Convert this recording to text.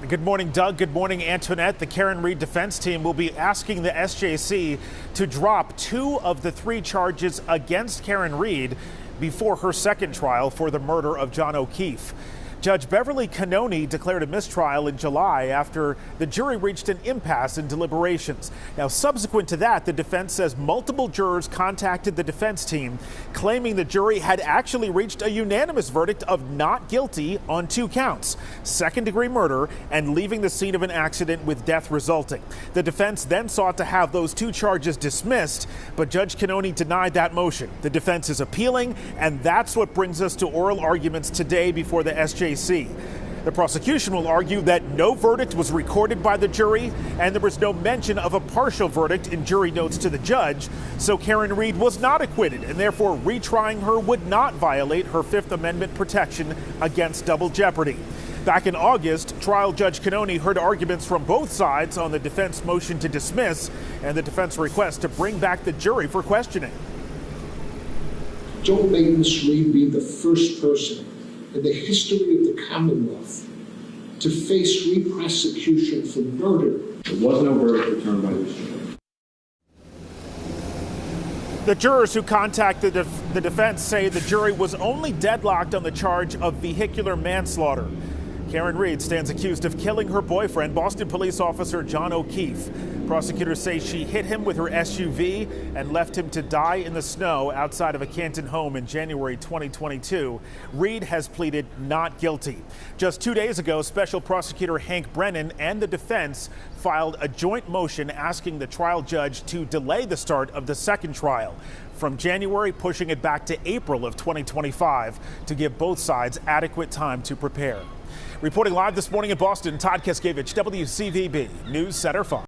Good morning, Doug. Good morning, Antoinette. The Karen Read defense team will be asking the SJC to drop 2 of the 3 charges against Karen Read before her second trial for the murder of John O'Keefe. Judge Beverly Cannoni declared a mistrial in July after the jury reached an impasse in deliberations. Now, subsequent to that, the defense says multiple jurors contacted the defense team, claiming the jury had actually reached a unanimous verdict of not guilty on 2 counts, second-degree murder and leaving the scene of an accident with death resulting. The defense then sought to have those 2 charges dismissed, but Judge Cannoni denied that motion. The defense is appealing, and that's what brings us to oral arguments today before the SJC. The prosecution will argue that no verdict was recorded by the jury and there was no mention of a partial verdict in jury notes to the judge, so Karen Read was not acquitted, and therefore retrying her would not violate her Fifth Amendment protection against double jeopardy. Back in August, trial judge Cannoni heard arguments from both sides on the defense motion to dismiss and the defense request to bring back the jury for questioning. Don't make Ms. Read be the first person in the history of the Commonwealth to face re-prosecution for murder. There was no verdict returned by this jury. The jurors who contacted the defense say the jury was only deadlocked on the charge of vehicular manslaughter. Karen Read stands accused of killing her boyfriend, Boston police officer John O'Keefe. Prosecutors say she hit him with her SUV and left him to die in the snow outside of a Canton home in January 2022. Read has pleaded not guilty. Just 2 days ago, Special Prosecutor Hank Brennan and the defense filed a joint motion asking the trial judge to delay the start of the second trial from January, pushing it back to April of 2025 to give both sides adequate time to prepare. Reporting live this morning in Boston, Todd Kaskevich, WCVB News Center 5.